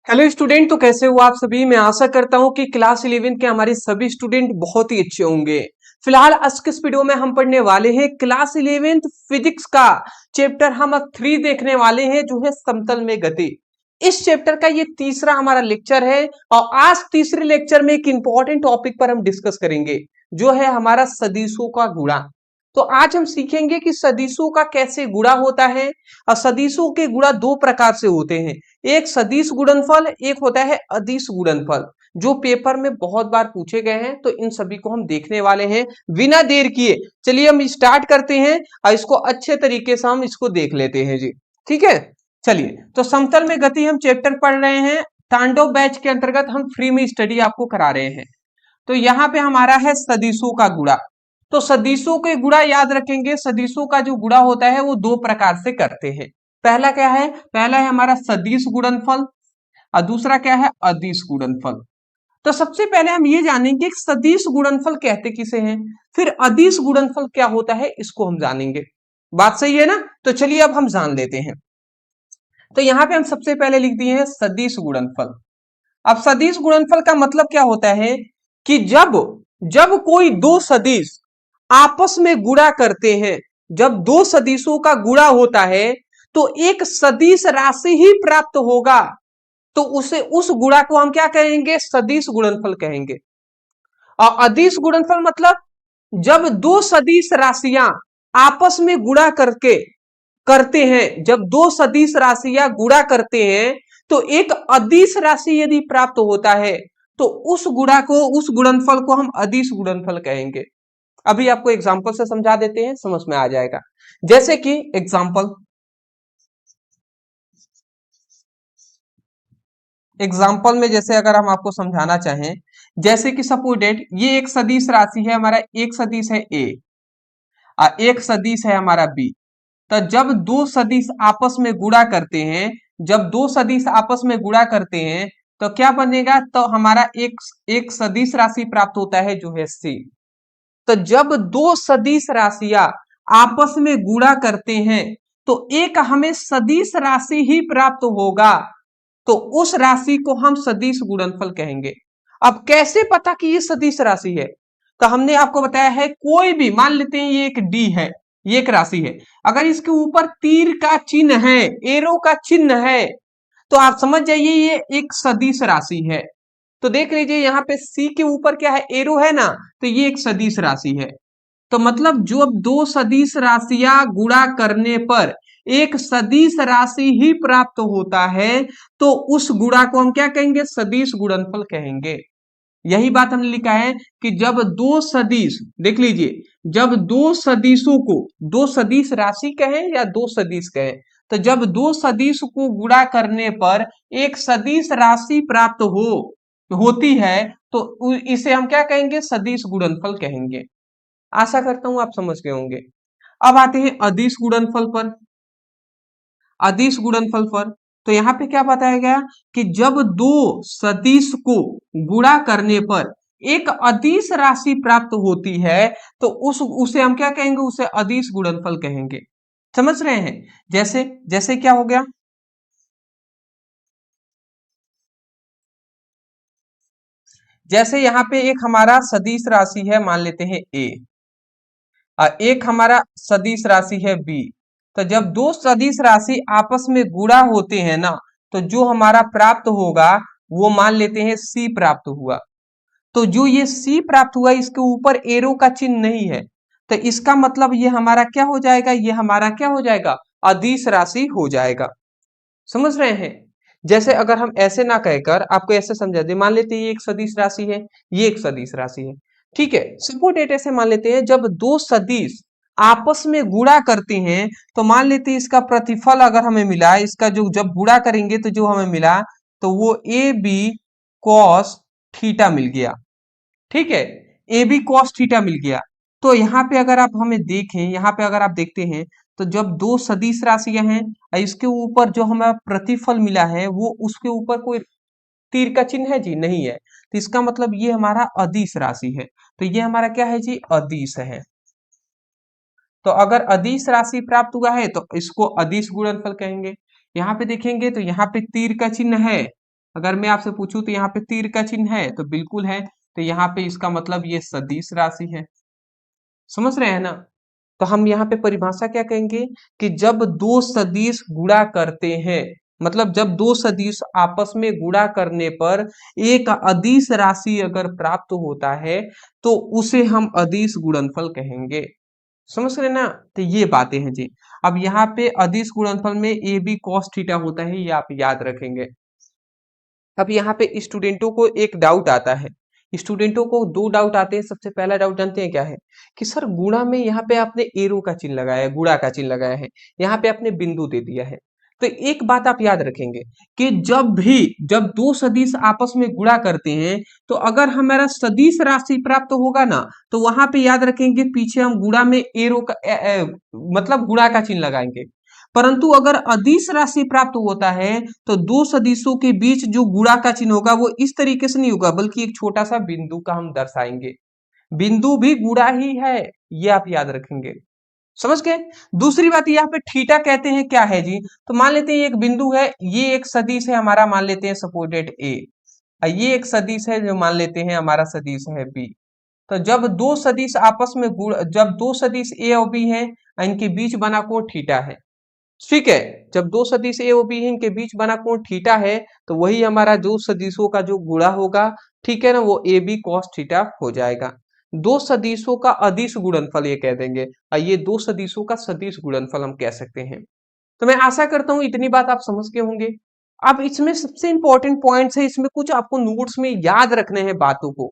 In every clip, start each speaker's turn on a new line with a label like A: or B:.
A: Hello student, तो कैसे हो आप सभी। मैं आशा करता हूं कि क्लास 11 के हमारे सभी स्टूडेंट बहुत ही अच्छे होंगे। फिलहाल आज के इस वीडियो में हम पढ़ने वाले हैं क्लास 11 फिजिक्स का चैप्टर हम 3 देखने वाले हैं, जो है समतल में गति। इस चैप्टर का ये तीसरा हमारा लेक्चर है और आज तीसरे लेक्चर में एक इंपॉर्टेंट टॉपिक पर हम डिस्कस करेंगे, जो है हमारा सदिशों का गुणा। तो आज हम सीखेंगे कि सदिशों का कैसे गुणा होता है। और सदिशों के गुणा दो प्रकार से होते हैं, एक सदिश गुणनफल, एक होता है अदिश गुणनफल, जो पेपर में बहुत बार पूछे गए हैं। तो इन सभी को हम देखने वाले हैं बिना देर किए। चलिए हम स्टार्ट करते हैं और इसको अच्छे तरीके से हम इसको देख लेते हैं जी। ठीक है, चलिए। तो समतल में गति हम चैप्टर पढ़ रहे हैं, तांडव बैच के अंतर्गत हम फ्री में स्टडी आपको करा रहे हैं। तो यहाँ पे हमारा है सदिशों का गुणा। तो सदिशों के गुणा याद रखेंगे, सदिशों का जो गुणा होता है वो दो प्रकार से करते हैं। पहला क्या है, पहला है हमारा सदिश गुणनफल और दूसरा क्या है अदिश गुणनफल। तो सबसे पहले हम ये जानेंगे कि सदिश गुणनफल कहते किसे हैं, फिर अदिश गुणनफल क्या होता है इसको हम जानेंगे। बात सही है ना। तो चलिए अब हम जान लेते हैं। तो यहाँ पे हम सबसे पहले लिख दिए हैं सदिश गुणनफल। अब सदिश गुणनफल का मतलब क्या होता है कि जब जब कोई दो सदिश आपस में गुणा करते हैं, जब दो सदिशों का गुणा होता है तो एक सदिश राशि ही प्राप्त होगा, तो उसे उस गुणा को हम क्या कहेंगे, सदिश गुणनफल कहेंगे। और अदिश गुणनफल मतलब जब दो सदिश राशियां आपस में गुणा करके करते हैं, जब दो सदिश राशियां गुणा करते हैं तो एक अदिश राशि यदि प्राप्त होता है तो उस गुणा को, उस गुणनफल को हम अदिश गुणनफल कहेंगे। अभी आपको एग्जांपल से समझा देते हैं, समझ में आ जाएगा। जैसे कि एग्जाम्पल में जैसे अगर हम आपको समझाना चाहें, जैसे कि सपोज डेट ये एक सदिश राशि है हमारा, एक सदिश है ए और एक सदिश है हमारा बी। तो जब दो सदिश आपस में गुणा करते हैं, जब दो सदिश आपस में गुणा करते हैं तो क्या बनेगा, तो हमारा एक एक सदिश राशि प्राप्त होता है जो है सी। तो जब दो सदिश राशियां आपस में गुणा करते हैं तो एक हमें सदिश राशि ही प्राप्त होगा, तो उस राशि को हम सदिश गुणनफल कहेंगे। अब कैसे पता कि ये सदिश राशि है, तो हमने आपको बताया है कोई भी, मान लेते हैं ये एक डी है, ये एक राशि है, अगर इसके ऊपर तीर का चिन्ह है, एरो का चिन्ह है, तो आप समझ जाइए ये एक सदिश राशि है। तो देख लीजिए यहाँ पे सी के ऊपर क्या है, एरो है ना, तो ये एक सदिश राशि है। तो मतलब जो अब दो सदिश राशियां गुणा करने पर एक सदिश राशि ही प्राप्त होता है, तो उस गुणा को हम क्या कहेंगे, सदिश गुणनफल कहेंगे। यही बात हमने लिखा है कि जब दो सदिश, देख लीजिए, जब दो सदिशों को, दो सदिश राशि कहें या दो सदिश कहें, तो जब दो सदिश को गुणा करने पर एक सदिश राशि प्राप्त होती है तो इसे हम क्या कहेंगे, सदिश गुणनफल कहेंगे। आशा करता हूं आप समझ गए होंगे। अब आते हैं अदिश गुणनफल पर। अदिश गुणनफल पर तो यहाँ पे क्या बताया गया कि जब दो सदिश को गुणा करने पर एक अदिश राशि प्राप्त होती है तो उसे हम क्या कहेंगे, उसे अदिश गुणनफल कहेंगे। समझ रहे हैं। जैसे जैसे क्या हो गया, जैसे यहाँ पे एक हमारा सदिश राशि है, मान लेते हैं ए, और एक हमारा सदिश राशि है बी। तो जब दो सदिश राशि आपस में गुणा होते हैं ना, तो जो हमारा प्राप्त होगा वो मान लेते हैं सी प्राप्त हुआ। तो जो ये सी प्राप्त हुआ इसके ऊपर एरो का चिन्ह नहीं है, तो इसका मतलब ये हमारा क्या हो जाएगा, ये हमारा क्या हो जाएगा, अदिश राशि हो जाएगा। समझ रहे हैं। जैसे अगर हम ऐसे ना कहकर आपको ऐसे समझा दे, मान लेते हैं ये एक सदिश राशि है, ये एक सदिश राशि है, ठीक है। सपोज डेट ऐसे मान लेते हैं जब दो सदिश आपस में गुणा करते हैं तो मान लेते हैं इसका प्रतिफल अगर हमें मिला, इसका जो जब गुणा करेंगे तो जो हमें मिला तो वो ए बी कॉस थीटा मिल गया। ठीक है, ए बी कॉस थीटा मिल गया। तो यहाँ पे अगर आप हमें देखें, यहाँ पे अगर आप देखते हैं तो जब दो सदिश राशियां हैं और इसके ऊपर जो हमें प्रतिफल मिला है वो उसके ऊपर कोई तीर का चिन्ह है जी, नहीं है, तो इसका मतलब ये हमारा अदिश राशि है। तो ये हमारा क्या है जी, अदिश है। तो अगर अदिश राशि प्राप्त हुआ है तो इसको अदिश गुणनफल कहेंगे। यहाँ पे देखेंगे तो यहाँ पे तीर का चिन्ह है, अगर मैं आपसे पूछूं तो यहाँ पे तीर का चिन्ह है तो बिल्कुल है, तो यहाँ पे इसका मतलब ये सदिश राशि है। समझ रहे हैं ना? तो हम यहाँ पे परिभाषा क्या कहेंगे कि जब दो सदिश गुणा करते हैं, मतलब जब दो सदिश आपस में गुणा करने पर एक अदिश राशि अगर प्राप्त होता है तो उसे हम अदिश गुणनफल कहेंगे। समझ रहे ना? तो ये बातें हैं जी। अब यहाँ पे अदिश गुणनफल में ए बी कॉस थीटा होता है, ये आप याद रखेंगे। अब यहाँ पे स्टूडेंटों को एक डाउट आता है, स्टूडेंटों को दो डाउट आते हैं। सबसे पहला डाउट जानते हैं क्या है कि सर गुणा में यहाँ पे आपने एरो का चिन्ह लगाया है, गुणा का चिन्ह लगाया है, यहाँ पे आपने बिंदु दे दिया है। तो एक बात आप याद रखेंगे कि जब दो सदिश आपस में गुणा करते हैं तो अगर हमारा सदिश राशि प्राप्त होगा ना, तो वहां पे याद रखेंगे पीछे हम गुणा में एरो का मतलब गुणा का चिन्ह लगाएंगे। परंतु अगर अदिश राशि प्राप्त होता है तो दो सदिशों के बीच जो गुणा का चिन्ह होगा वो इस तरीके से नहीं होगा, बल्कि एक छोटा सा बिंदु का हम दर्शाएंगे। बिंदु भी गुणा ही है, ये आप याद रखेंगे। समझ गए? दूसरी बात यहाँ पे थीटा कहते हैं क्या है जी, तो मान लेते हैं एक बिंदु है, ये एक सदिश है हमारा, मान लेते हैं सपोर्टेड ए, ये एक सदिश है जो मान लेते हैं हमारा सदिश है बी। तो जब दो सदिश आपस में जब दो सदिश ए और बी हैं, इनके बीच बना कोण थीटा है। ठीक है, जब दो सदिश ए और बी है, इनके बीच बना कोण थीटा है, तो वही हमारा दो सदिशों का जो गुणा होगा, ठीक है ना, वो ए बी कॉस थीटा हो जाएगा। दो सदिशों का अदिश गुणनफल ये कह देंगे, और ये दो सदिशों का सदिश गुणनफल हम कह सकते हैं। तो मैं आशा करता हूं इतनी बात आप समझ गए होंगे। अब इसमें सबसे इंपॉर्टेंट पॉइंट्स है, इसमें कुछ आपको नोट्स में याद रखने हैं बातों को।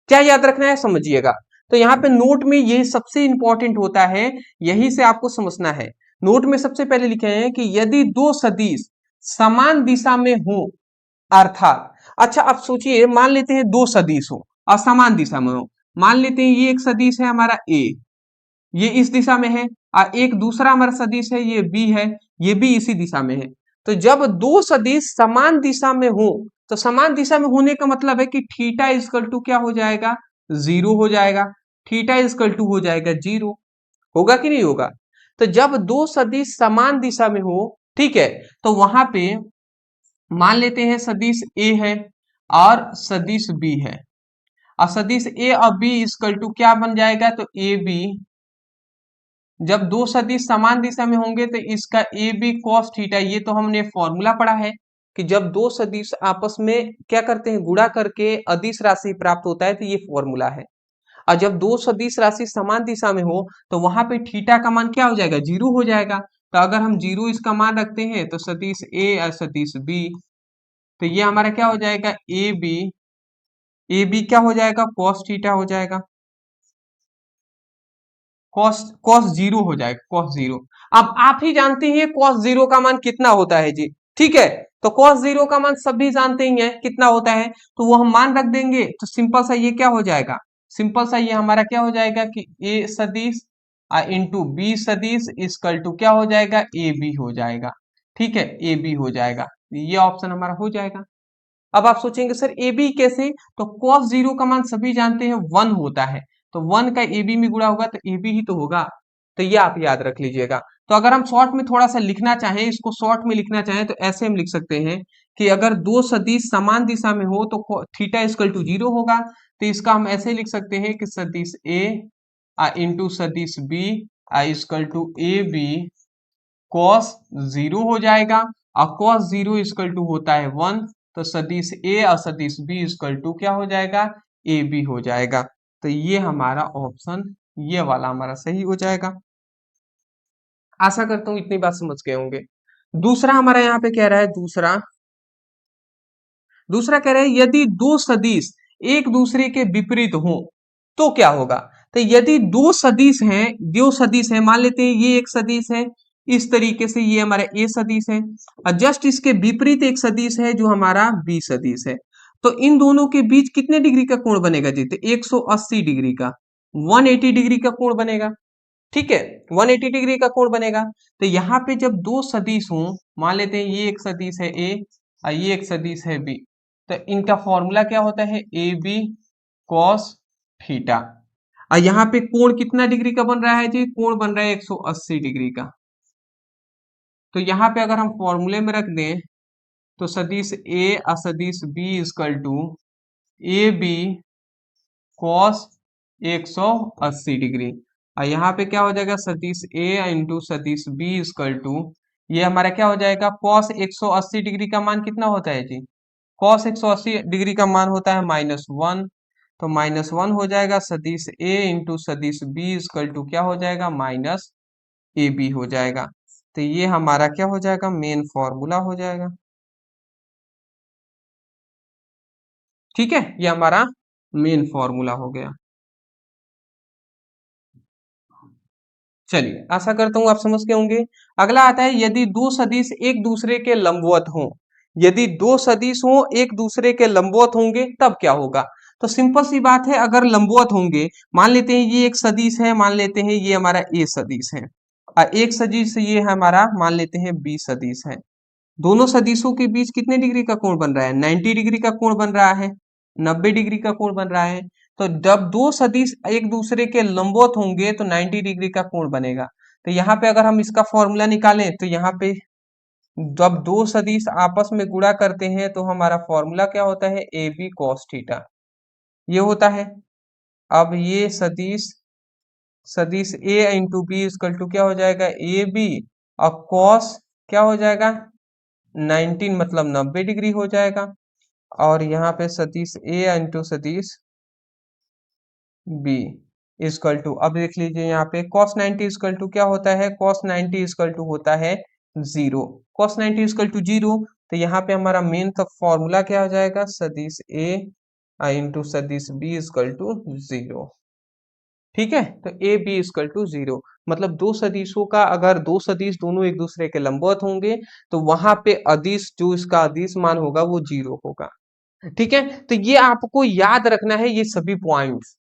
A: क्या याद रखना है समझिएगा। तो यहाँ पे नोट में ये सबसे इंपॉर्टेंट होता है, यही से आपको समझना है। नोट में सबसे पहले लिखे हैं कि यदि दो सदिश समान दिशा में हो, अर्थात, अच्छा अब सोचिए, मान लेते हैं दो सदिश हो और समान दिशा में हो। मान लेते हैं ये एक सदिश है हमारा ए, ये इस दिशा में है, और एक दूसरा हमारा सदिश है ये बी है, ये भी इसी दिशा में है। तो जब दो सदिश समान दिशा में हो, तो समान दिशा में होने का मतलब है कि थीटा इजकल टू क्या हो जाएगा, जीरो हो जाएगा। थीटा इजकल टू हो जाएगा जीरो, होगा कि नहीं होगा? तो जब दो सदिश समान दिशा में हो, ठीक है, तो वहां पे मान लेते हैं सदिश ए है और सदिश बी है, और सदिश ए और बी इजकल टू क्या बन जाएगा, तो ए बी। जब दो सदिश समान दिशा में होंगे तो इसका ए बी कॉस थीटा, ये तो हमने फॉर्मूला पढ़ा है कि जब दो सदिश आपस में क्या करते हैं, गुणा करके अदिश राशि प्राप्त होता है, तो ये फॉर्मूला है। और जब दो सदिश राशि समान दिशा में हो तो वहां पे थीटा का मान क्या हो जाएगा, जीरो हो जाएगा। तो अगर हम जीरो इसका मान रखते हैं तो सदिश ए और सदिश बी, तो ये हमारा क्या हो जाएगा, ए बी क्या हो जाएगा, कॉस थीटा हो जाएगा, कॉस कॉस जीरो हो जाएगा, कॉस जीरो। अब आप ही जानते हैं कॉस जीरो का मान कितना होता है जी, ठीक है। तो कॉस जीरो का मान सभी जानते ही हैं कितना होता है, तो वो हम मान रख देंगे। तो सिंपल सा ये क्या हो जाएगा, सिंपल सा ये हमारा क्या हो जाएगा कि ए सदिश इंटू बी सदिश इक्वल टू क्या हो जाएगा, ए बी हो जाएगा। ठीक है, ए बी हो जाएगा, ये ऑप्शन हमारा हो जाएगा। अब आप सोचेंगे सर ए बी कैसे, तो कॉस जीरो का मान सभी जानते हैं वन होता है, तो वन का ए बी में गुणा होगा तो ए बी ही तो होगा। तो ये आप याद रख लीजिएगा। तो अगर हम शॉर्ट में थोड़ा सा लिखना चाहें, इसको शॉर्ट में लिखना चाहें, तो ऐसे हम लिख सकते हैं कि अगर दो सदिश समान दिशा में हो तो थीटा इक्वल टू जीरो होगा। तो इसका हम ऐसे लिख सकते हैं कि सदिश ए इंटू सदिश B equal to A B cos zero हो जाएगा, और कॉस जीरो इक्वल टू होता है वन। तो सदिश ए और सदिश बी इक्वल टू क्या हो जाएगा, ए बी हो जाएगा। तो ये हमारा ऑप्शन, ये वाला हमारा सही हो जाएगा। आशा करता हूं इतनी बात समझ गए होंगे। दूसरा हमारा यहाँ पे कह रहा है, दूसरा दूसरा कह रहा है यदि दो सदिश एक दूसरे के विपरीत हो तो क्या होगा। तो यदि दो सदिश हैं, दो सदिश हैं, मान लेते हैं ये एक सदिश है, इस तरीके से ये हमारा ए सदिश है, और जस्ट इसके विपरीत एक सदिश है जो हमारा बी सदिश है। तो इन दोनों के बीच कितने डिग्री का कोण बनेगा जी, तो 180 डिग्री का, 180 डिग्री का कोण बनेगा। ठीक है, 180 डिग्री का कोण बनेगा। तो यहाँ पे जब दो सदिश हों, मान लेते हैं ये एक सदिश है ए और ये एक सदिश है बी, तो इनका फॉर्मूला क्या होता है, ए बी कॉस थीटा। और यहाँ पे कोण कितना डिग्री का बन रहा है जी, कोण बन रहा है 180 डिग्री का। तो यहाँ पे अगर हम फॉर्मूले में रख दें तो सदिश ए असदिश B equal to A B cos 180 degree. और यहाँ पे क्या हो जाएगा, सदिश ए इंटू सदिश बी इजकल टू, ये हमारा क्या हो जाएगा, कॉस 180 डिग्री का मान कितना होता है जी, कॉस 180 डिग्री का मान होता है -1। तो -1 हो जाएगा, सदिश ए इंटू सदिश बी इजकल टू क्या हो जाएगा, माइनस ए बी हो जाएगा। तो ये हमारा क्या हो जाएगा, मेन फॉर्मूला हो जाएगा। ठीक है, ये हमारा मेन फॉर्मूला हो गया। चलिए, आशा करता हूं आप समझ गए होंगे। अगला आता है, यदि दो सदिश एक दूसरे के लंबवत हों, यदि दो सदिश हो एक दूसरे के लंबवत होंगे तब क्या होगा। तो सिंपल सी बात है, अगर लंबवत होंगे, मान लेते हैं ये एक सदिश है, मान लेते हैं ये हमारा ए सदिश है, और एक सदिश ये हमारा मान लेते हैं बी सदिश है। दोनों सदिशों के बीच कितने डिग्री का कोण बन रहा है, 90 डिग्री का कोण बन रहा है, 90 डिग्री का कोण बन रहा है। तो जब दो सदिश एक दूसरे के लंबवत होंगे तो 90 डिग्री का कोण बनेगा। तो यहाँ पे अगर हम इसका फॉर्मूला निकालें तो यहाँ पे जब दो सदिश आपस में गुणा करते हैं तो हमारा फॉर्मूला क्या होता है, ए बी कॉस थीटा, ये होता है। अब ये सदिश सदिश A into B equal to क्या हो जाएगा, ए बी, और कॉस क्या हो जाएगा, 19 मतलब 90 डिग्री हो जाएगा। और यहाँ पे सदिश ए इंटू सदिश बी इजकल टू, अब देख लीजिए यहाँ पे cos 90 इजकल टू क्या होता है, cos 90 इजकल टू होता है 0, cos 90 इजकल टू 0। तो यहाँ पे हमारा मेन तक फॉर्मूला क्या हो जाएगा, सदिश ए इंटू सदिश बी इजकल टू 0। ठीक है, तो ए बी इजकल टू 0, मतलब दो सदिशों का, अगर दो सदिश दोनों एक दूसरे के लंबवत होंगे तो वहां पे अदिश, जो इसका अदिश मान होगा वो 0 होगा। ठीक है, तो ये आपको याद रखना है ये सभी पॉइंट्स,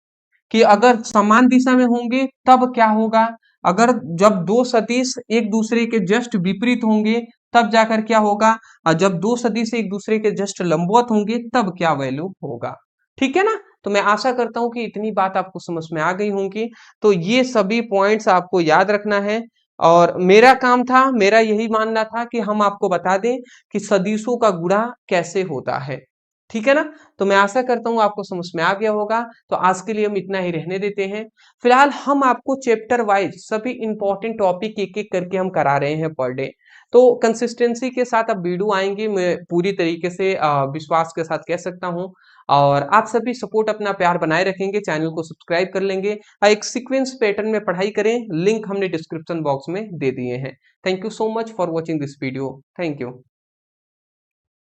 A: कि अगर समान दिशा में होंगे तब क्या होगा, अगर जब दो सदिश एक दूसरे के जस्ट विपरीत होंगे तब जाकर क्या होगा, और जब दो सदिश एक दूसरे के जस्ट लंबवत होंगे तब क्या वैल्यू होगा। ठीक है ना, तो मैं आशा करता हूं कि इतनी बात आपको समझ में आ गई होंगी। तो ये सभी पॉइंट्स आपको याद रखना है, और मेरा काम था, मेरा यही मानना था कि हम आपको बता दें कि सदिशों का गुणा कैसे होता है। ठीक है ना, तो मैं आशा करता हूं आपको समझ में आ गया होगा। तो आज के लिए हम इतना ही रहने देते हैं। फिलहाल हम आपको चैप्टर वाइज सभी इंपॉर्टेंट टॉपिक एक एक करके हम करा रहे हैं पर डे। तो कंसिस्टेंसी के साथ अब वीडियो आएंगे, मैं पूरी तरीके से विश्वास के साथ कह सकता हूं। और आप सभी सपोर्ट अपना प्यार बनाए रखेंगे, चैनल को सब्सक्राइब कर लेंगे, एक सीक्वेंस पैटर्न में पढ़ाई करें, लिंक हमने डिस्क्रिप्शन बॉक्स में दे दिए हैं। Thank you so much for watching this video, thank you.